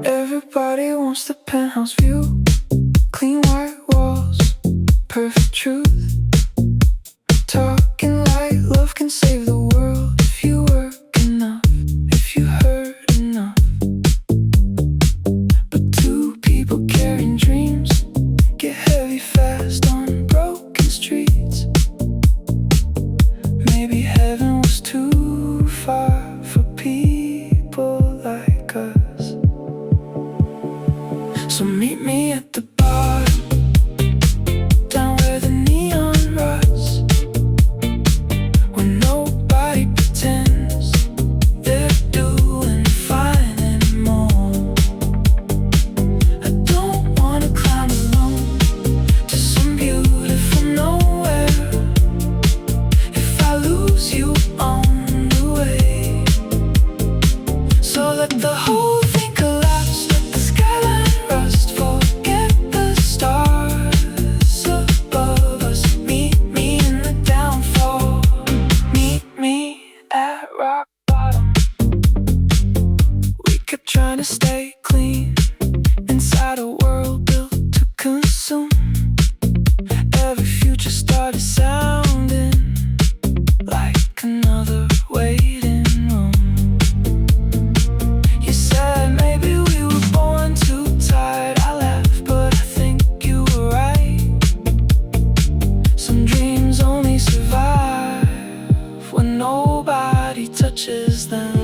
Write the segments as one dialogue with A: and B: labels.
A: Everybody wants the penthouse view, clean white walls, perfect truth. Talking like love can save the world if you work enough, if you hurt enough. But two people carrying dreams get heavy fast on broken streets. Maybe heaven was too far for people like us. So meet me at the bottom, down where the neon rots, where nobody pretends they're doing fine anymore. I don't wanna climb alone to some beautiful nowhere. If I lose you on the way, so let the whole thing collapse, let the skyline rust, forget the stars above us. Meet me in the downfall, meet me at rock bottom. We kept trying to stay clean inside a world built to consume. Every future started sounding like another waiting room. You said maybe we were born too tired. I laughed, but I think you were right. Some dreams only survive when nobody touches them.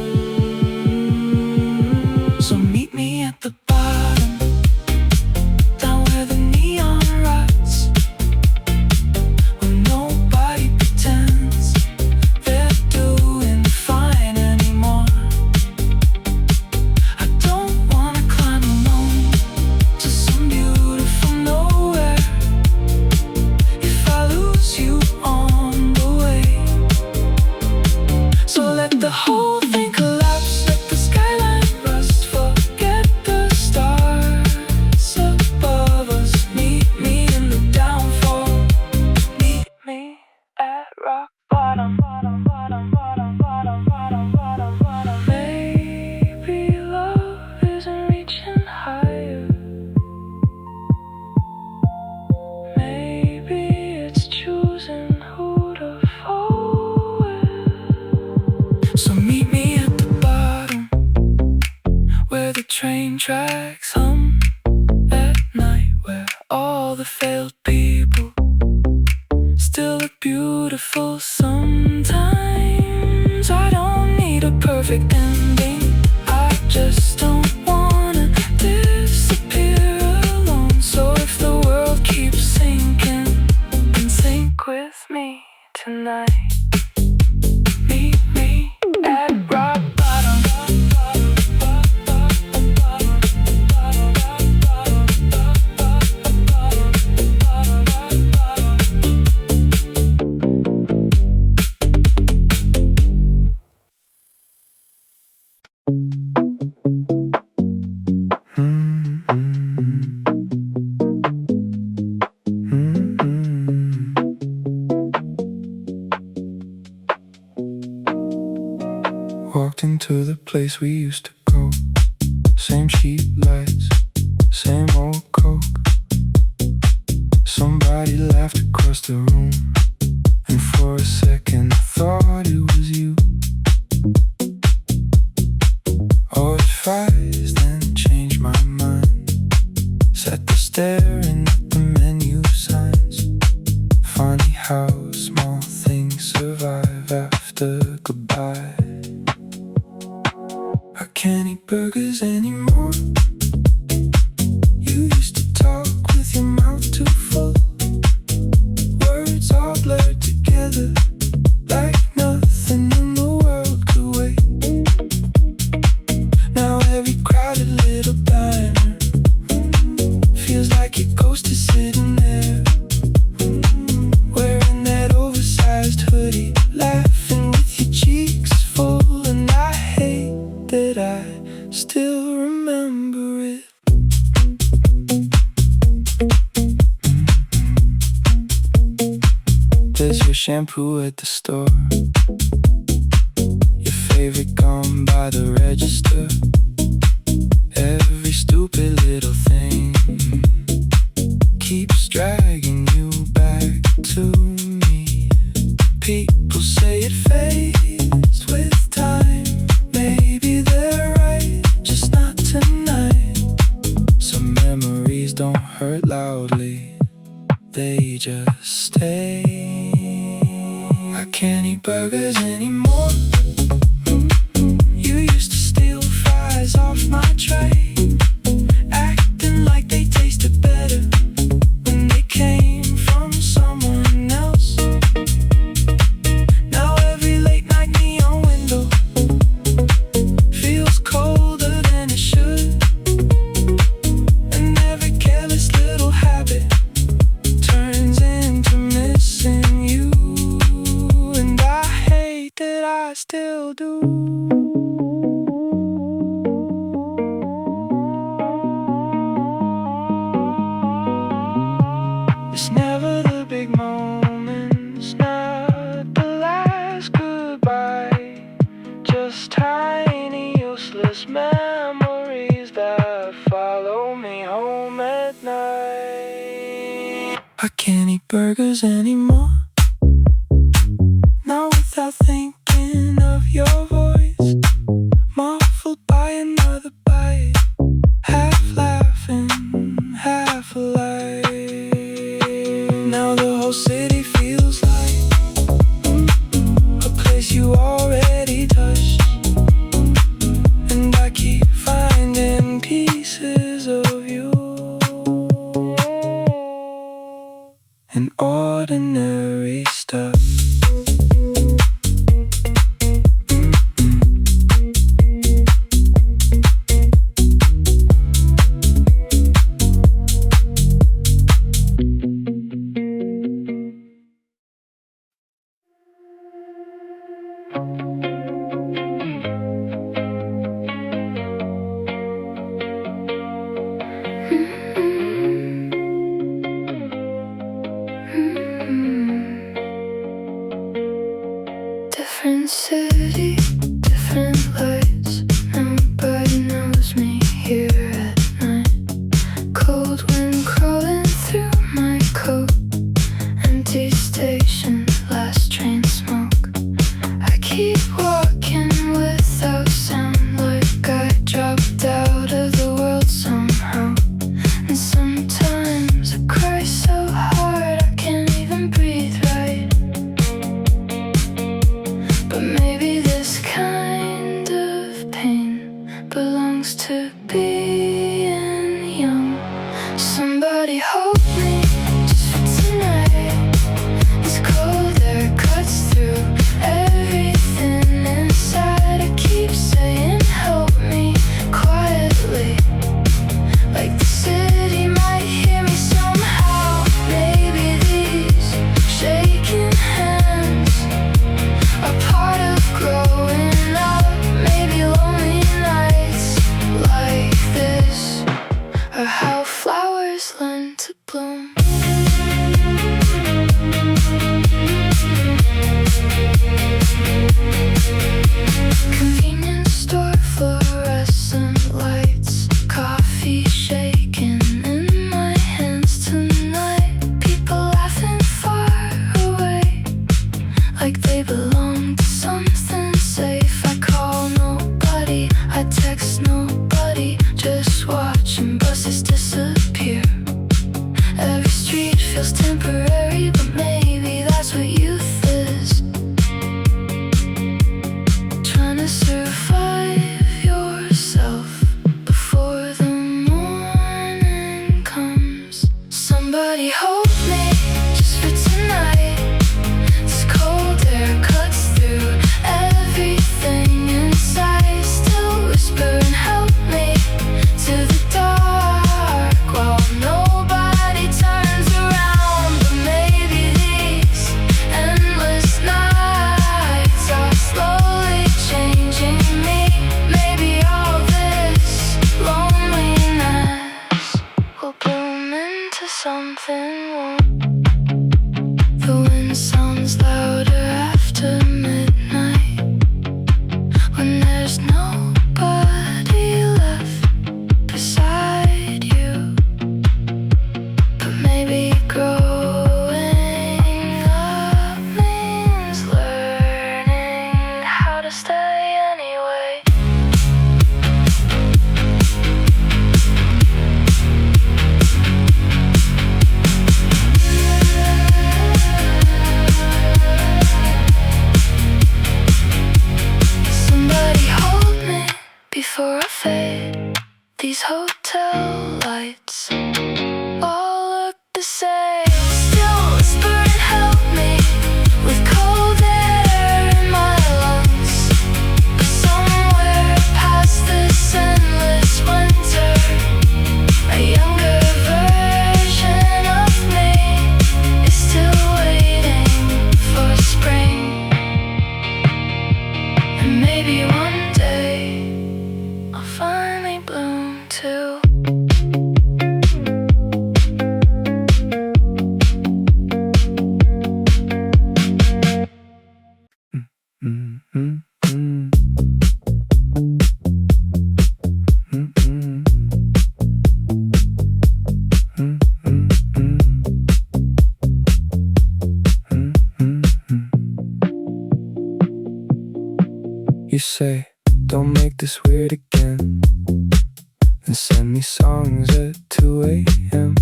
A: So meet me at the bottom, down where the neon rots, where nobody pretends they're doing fine anymore. I don't wanna climb alone to some beautiful nowhere. If I lose you on the way, so let the whole thing collapse, let the skyline rust, forget the stars above us. Meet me in the downfall, meet me at rock bottom. Maybe love isn't reaching higher. Maybe it's choosing who to fall with. So meet me at the bottom, where the train tracks hum at night, where all the failed people still look beautiful sometimes. I don't need a perfect ending, I just don't wanna disappear alone. So if the world keeps sinking, then sink with me tonight. Meet me at rock bottom. Walked into the place we used to go. Same cheap lights, same old Coke. Somebody laughed across the room, and for a second I thought it was you. Ordered fries, then changed my mind. Sat there staring at the menu signs. Funny how small things survive after goodbye. I can't eat burgers anymore. You used to talk with your mouth too full. Words all blurred together like nothing in the world could wait. Now every crowded little diner feels like your ghost is sitting there, wearing that oversized hoodie, laughing with your cheeks full. And I hate that I still remember shampoo at the store, your favorite gum by the register. Every stupid little thing keeps dragging you back to me. People say it fades with time. Maybe they're right, just not tonight. Some memories don't hurt loudly, they just stay. I can't eat burgers anymore. You used to steal fries off my tray, acting like they tasted better when they came from someone else. Now every late night neon window feels colder than it should, and every careless little habit turns into missing you. And I hate that I still do. It's never the big moments, not the last goodbye, just tiny useless memories that follow me home at night. I can't eat burgers anymore, not without thinking of your voice, muffled by another bite, half laughing, half alive. Now the whole city feels like a place you already touched, and I keep finding pieces of you in ordinary stuff. Different city, different lights. Nobody knows me here at night. Cold wind crawling through my coat. Empty station, last train smoke. I keep walking without sound, like I dropped out of the world somehow. And sometimes I cry so hard I can't even breathe right. But maybe this kind of pain belongs to being young. Somebody hold me just for tonight. This cold air cuts through everything inside. I keep saying help me quietly, like the city might hear me somehow. Maybe these shaking hands are part of growing up. Maybe lonely nights like this are how flowers learn to bloom. Convenience store fluorescent lights, coffee shaking in my hands tonight. People laughing far away, like they belong to something safe. I call nobody, I text nobody, just watching buses disappear. Every street feels temporary, but maybe that's what youth is. Trying to survive yourself before the morning comes. Somebody hold me just for tonight. This cold air cuts through everything inside. Still whispering help me to the dark while nobody turns around. But maybe these endless nights are slowly changing me. Maybe all this loneliness will bloom into something warm. The wind sounds loud before I fade. These hotel lights all look the same. Still whispering, help me, with cold air in my lungs. But somewhere past this endless winter, a younger version of me is still waiting for spring. And maybe one day I'll finally bloom too.
B: You say, don't make this weird again, and send me songs at 2 a.m.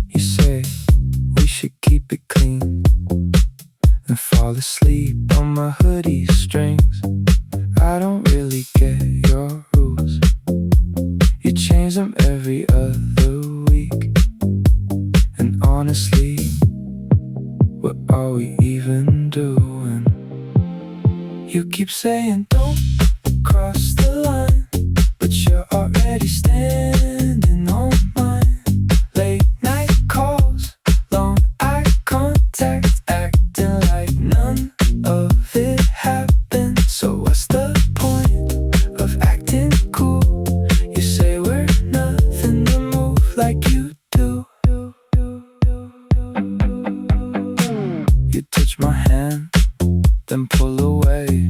B: You say, we should keep it clean, and fall asleep on my hoodie strings. I don't really get your rules. You change them every other week. And honestly, what are we even doing? You keep saying don't cross the line, but you're already standing on mine. Late night calls, long eye contact, acting like none of it happened. So what's the point of acting cool? You say we're nothing to move like you do. You touch my hand, then pull away,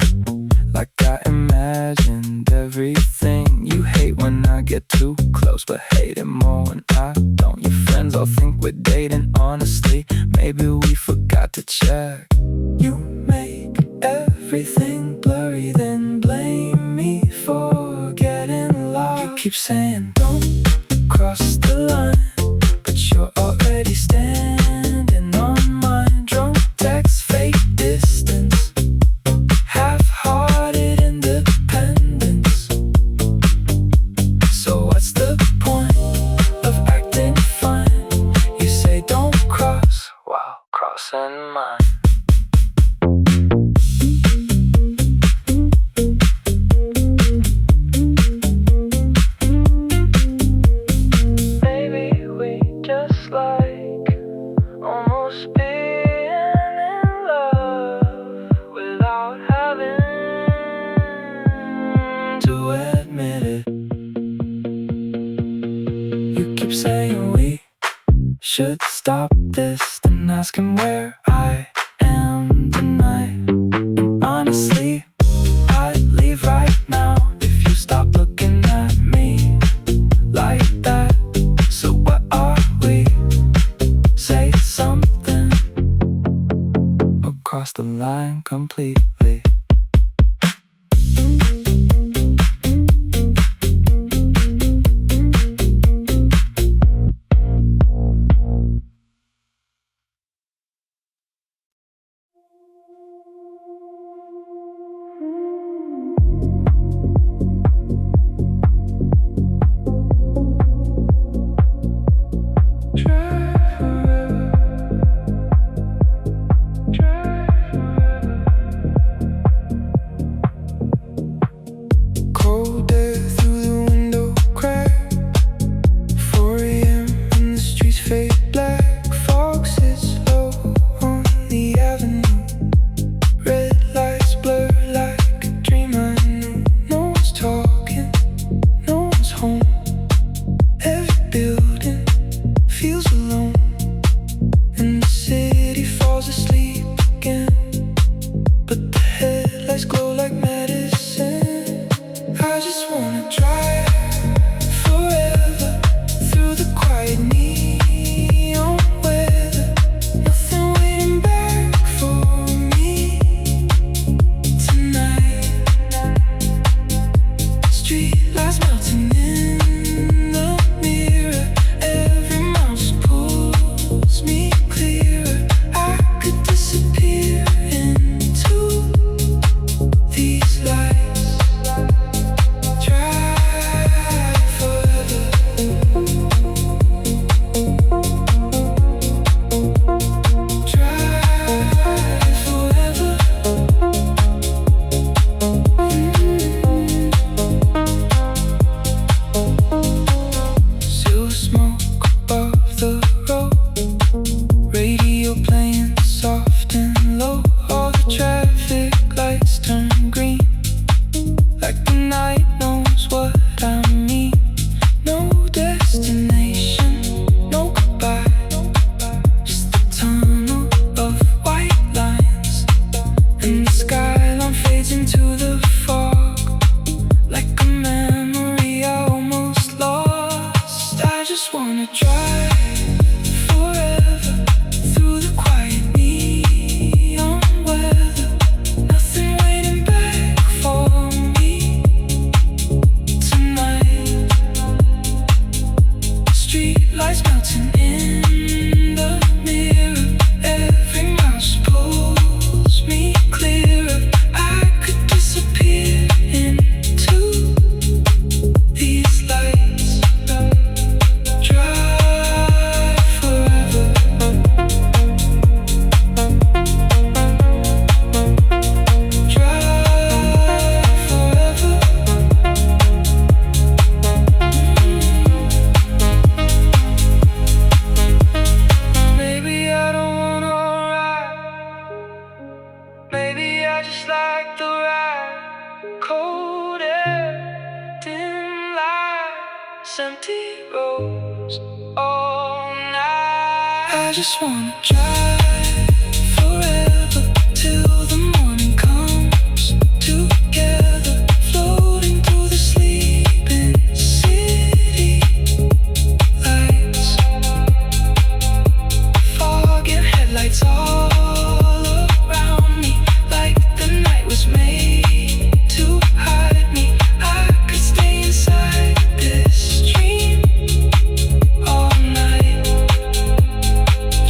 B: like I imagined everything. You hate when I get too close, but hate it more when I don't. Your friends all think we're dating, honestly, maybe we forgot to check. You make everything blurry, then blame me for getting lost. You keep saying don't cross the line, but you're already standing on mine. Drunk text, fake distance, half-hearted independence. So what's the point of acting fine? You say don't cross while crossing mine. Maybe we just like almost being in love without having to admit it. You keep saying we should stop this, then asking where I am tonight. And honestly, I'd leave right now if you stop looking at me like that. So what are we? Say something, or cross the line completely. Cold air through the window crack, 4 a.m. and the streets fade black. Fog sits low on the avenue, red lights blur like a dream I knew. No one's talking, no one's home. Every building feels alone, and the city falls asleep again. But the headlights glow like medicine. I just
A: empty roads all night. I just wanna drive forever till the morning comes together, floating through the sleeping city lights, fog and headlights all around me, like the night was made to hide me. I could stay inside this dream all night,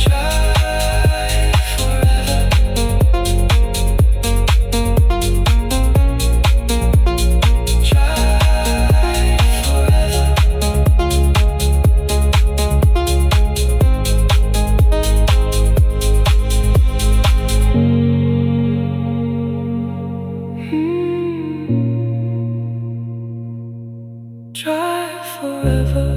A: drive forever, drive forever. Drive forever.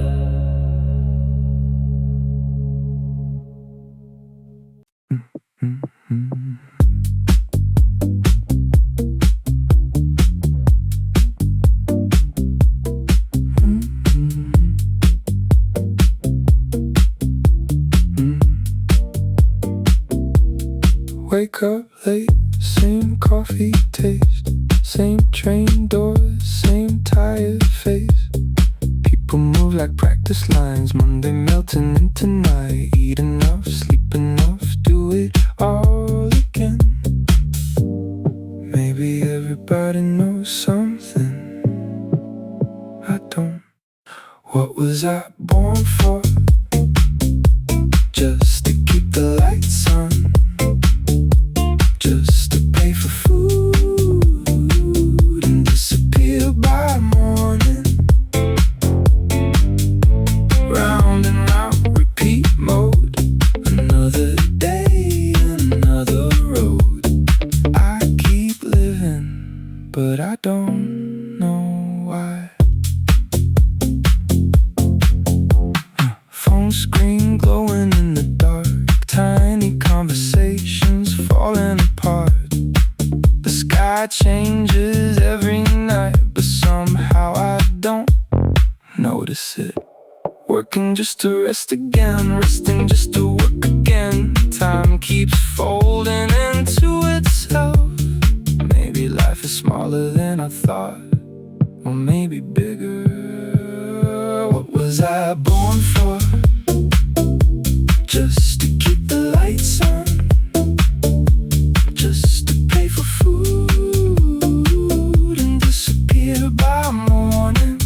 B: Wake up late, same coffee taste, same train doors, same tired face. People move like practice lines, Monday melting into night. Eat enough, sleep enough, do it all again. Maybe everybody knows something I don't. What was I born for? Just to keep the lights on, just to pay for food and disappear by morning. Round and round, repeat mode. Another day, another road. I keep living, but I don't know why. Phone screen glowing in the dark, tiny conversations falling apart. The sky changes every night, but somehow I don't notice it. Working just to rest again, resting just to work again. Time keeps folding into itself. Maybe life is smaller than I thought, or maybe bigger. What was I born for? Just to keep the lights on, just to pay for food and disappear by morning.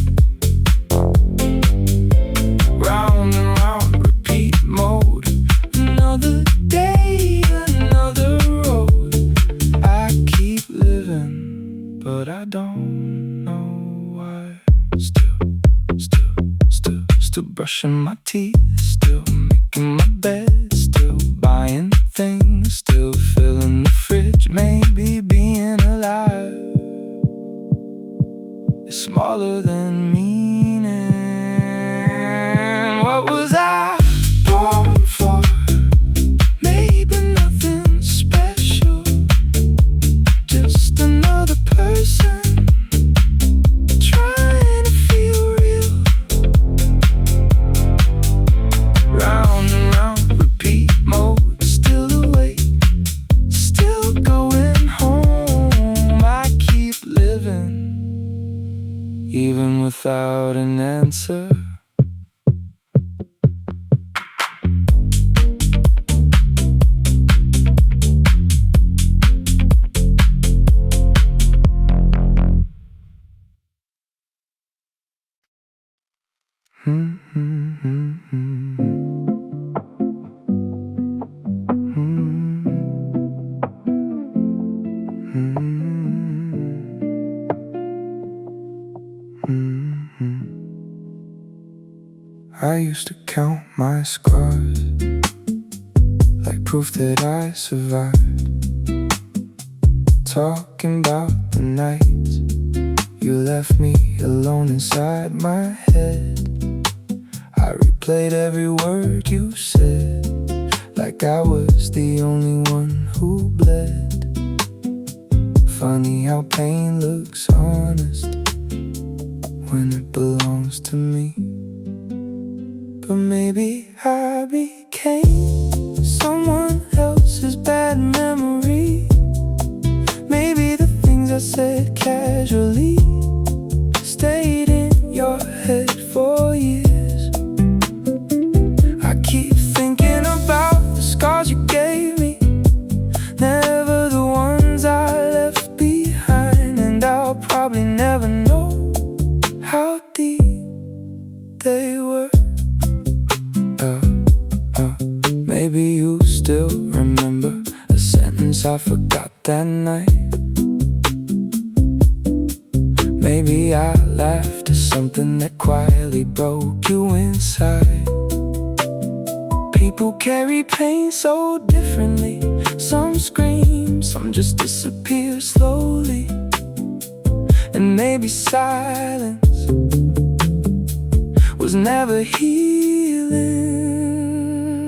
B: Round and round, repeat mode. Another day, another road. I keep living, but I don't know why. Still brushing my teeth, still making my bed, still buying things, still filling the fridge. Maybe being alive is smaller than meaning. What was I born for? Maybe nothing special, just another person trying to feel real. Round and round, repeat mode. Still awake, still going home. I keep living, even without an answer. I used to count my scars like proof that I survived. Talking about the nights you left me alone inside my head. I replayed every word you said, like I was the only one who bled. Funny how pain looks honest when it belongs to me. but maybe I became someone else's bad memory. Maybe the things I said casually stayed in your head for years. I keep thinking about the scars you gave me, never the ones I left behind. And I'll probably never know how deep they were. Maybe you still remember a sentence I forgot that night. Maybe I laughed at something that quietly broke you inside. People carry pain so differently. Some scream, some just disappear slowly. And maybe silence was never healing.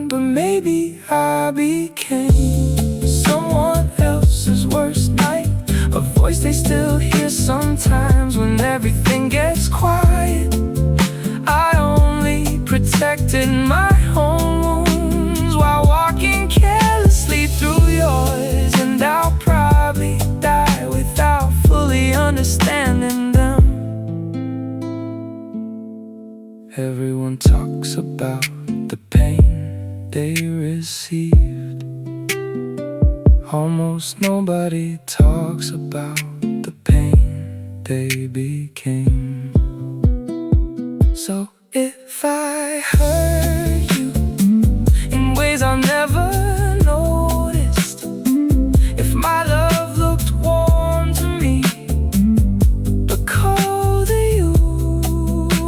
B: But maybe I became someone else's worst night, a voice they still hear sometimes when everything gets quiet. I only protected my own wounds while walking carelessly through yours. And I'll probably die without fully understanding them. Everyone talks about the pain they received. Almost nobody talks about the pain they became. So if I hurt you in ways I never noticed, if my love looked warm to me but cold to you,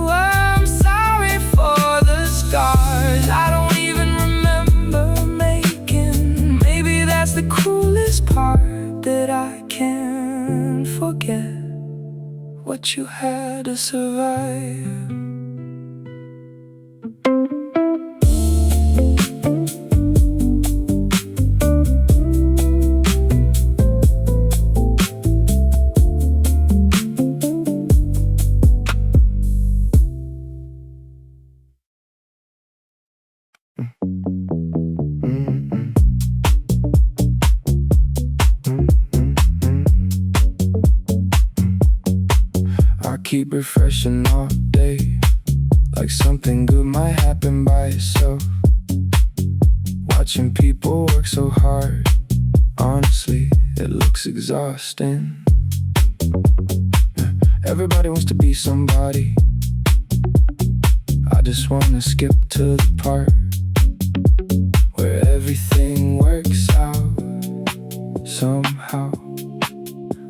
B: I'm sorry for the scars I don't even remember making. Maybe that's the cruelest part, that I can't forget what you had to survive. Keep refreshing all day, like something good might happen by itself. Watching people work so hard, honestly, it looks exhausting. Everybody wants to be somebody. I just wanna skip to the part where everything works out somehow.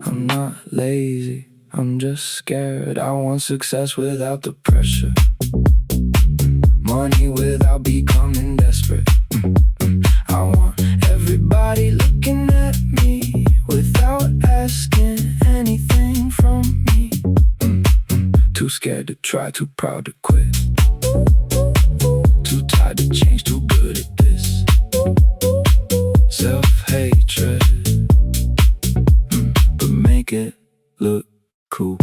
B: I'm not lazy, I'm just scared. I want success without the pressure, money without becoming desperate. I want everybody looking at me without asking anything from me. Too scared to try, too proud to quit, too tired to change, too good at this. Self-hatred, but make it look cool.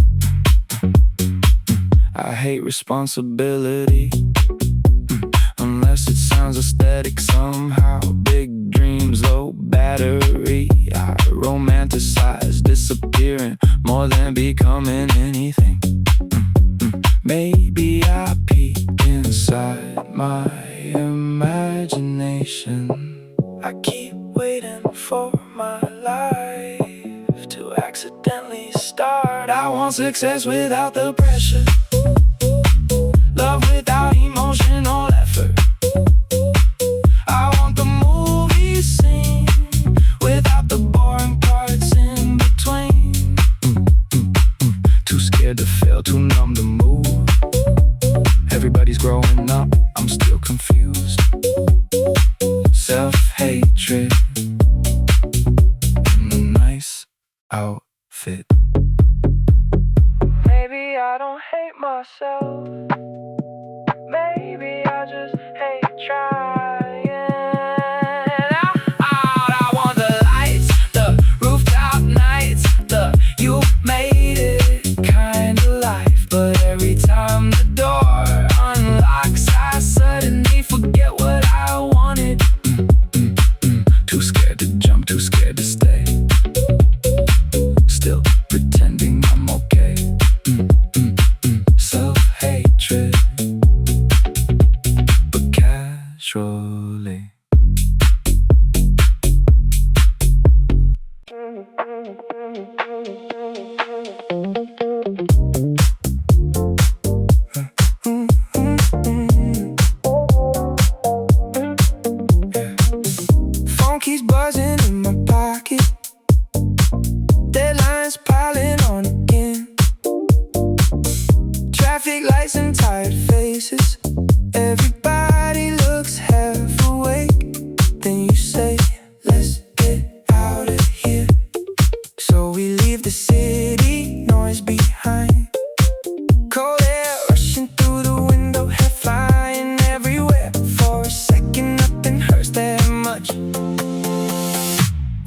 B: I hate responsibility, unless it sounds aesthetic somehow. Big dreams, low battery. I romanticize disappearing more than becoming anything. Maybe I peeked inside my imagination. I keep waiting for my life to accidentally start. I want success without the pressure, love without emotional effort. I want the movie scene without the boring parts in between. Too scared to fail, too numb to move. Everybody's growing up, I'm still confused. Self-hatred in a nice outfit. Maybe I don't hate myself, maybe I just hate trying. I want the lights, the rooftop nights, the you made it kind of life. But every time the door unlocks, I say Traffic lights and tired faces. Everybody looks half awake. Then you say, let's get out of here. So we leave the city noise behind. Cold air rushing through the window, hair flying everywhere. For a second nothing hurts that much.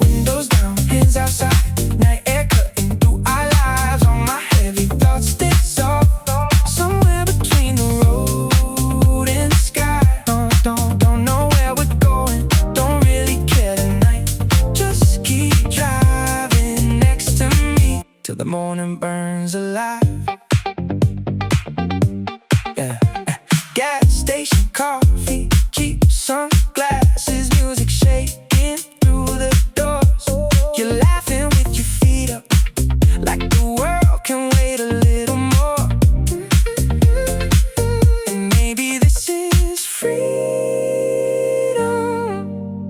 B: Windows down, hands outside. Night air cutting through our lives. All my heavy thoughts dissolve somewhere between the road and the sky. Don't know where we're going, don't really care tonight. Just keep driving next to me till the morning burns alive. Yeah. Gas station coffee, cheap sunglasses, music shaking through the doors. You're laughing with your feet up, like the world can wait a little more. And maybe this is freedom,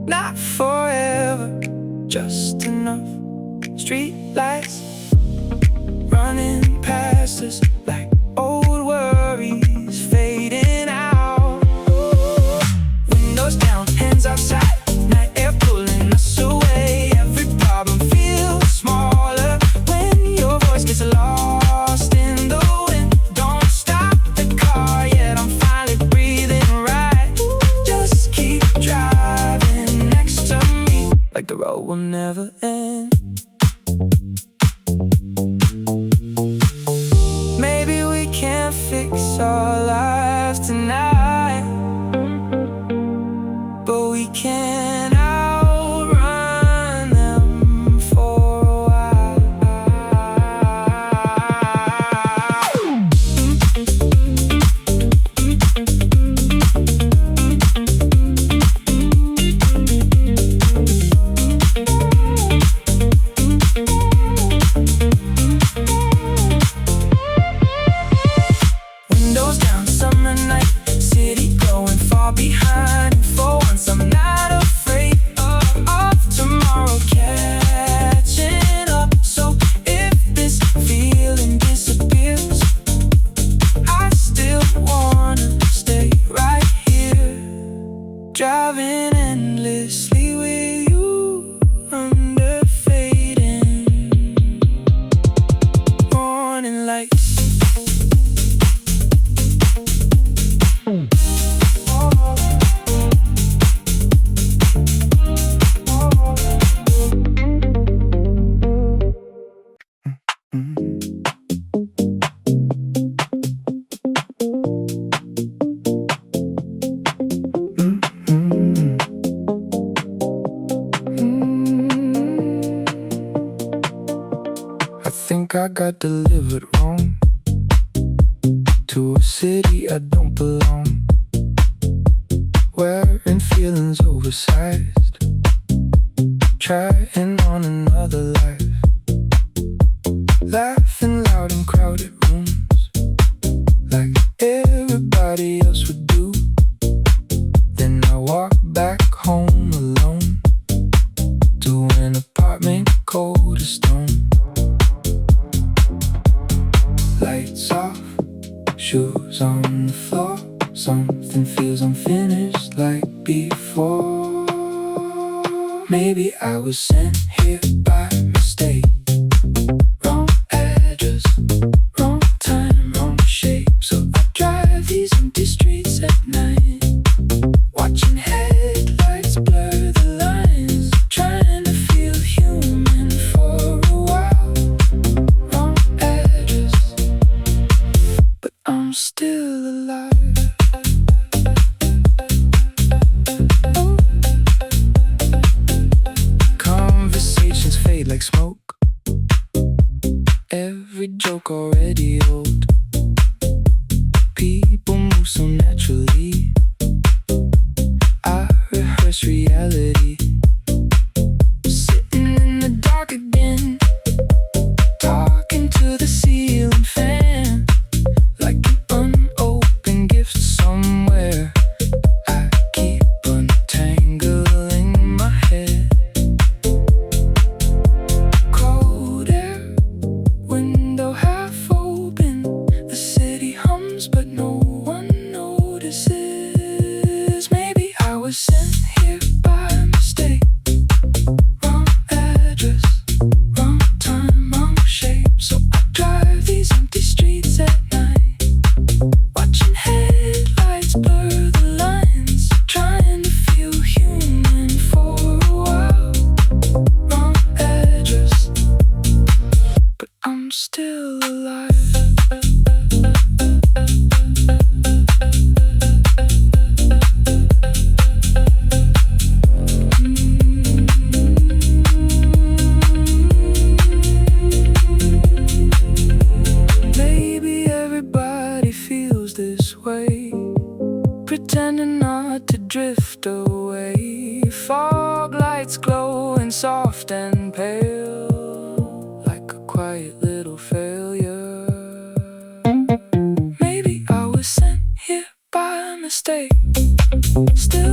B: not forever, just enough. Street lights running past us like old worries fading out. Windows down, hands outside. Night air pulling us away. Every problem feels smaller when your voice gets lost in the wind. Don't stop the car yet, I'm finally breathing right. Just keep driving next to me, like the road will never end. Maybe we can't fix our lives tonight, but we can outrun them for a while. Windows down, summer night, city glowing far behind. For once I'm not afraid of tomorrow catching up. So if this feeling disappears, I still wanna stay right here, driving endlessly with you under fading morning lights. I think I got delivered wrong to a city I don't belong, wearing feelings oversized, trying on another life, laughing loud in crowded rooms like everybody else would do. Then I walk back home alone to an apartment cold as stone. Lights off, shoes on the floor. Something feels unfinished like before. Maybe I was sent here by mistake. Wrong address, wrong time, wrong shape. So I drive these empty streets at night, watching headlights blur the lines, trying to feel human for a while. Wrong address, but I'm still alive. Conversations fade like smoke, every joke already old. People move so naturally, I rehearse reality. Sitting in the dark again, talking to the ceiling fan, like an unopened gift somewhere. I keep untangling my head. Cold air, window half open, drift away. Fog lights glowing soft and pale, like a quiet little failure. Maybe I was sent here by mistake. Still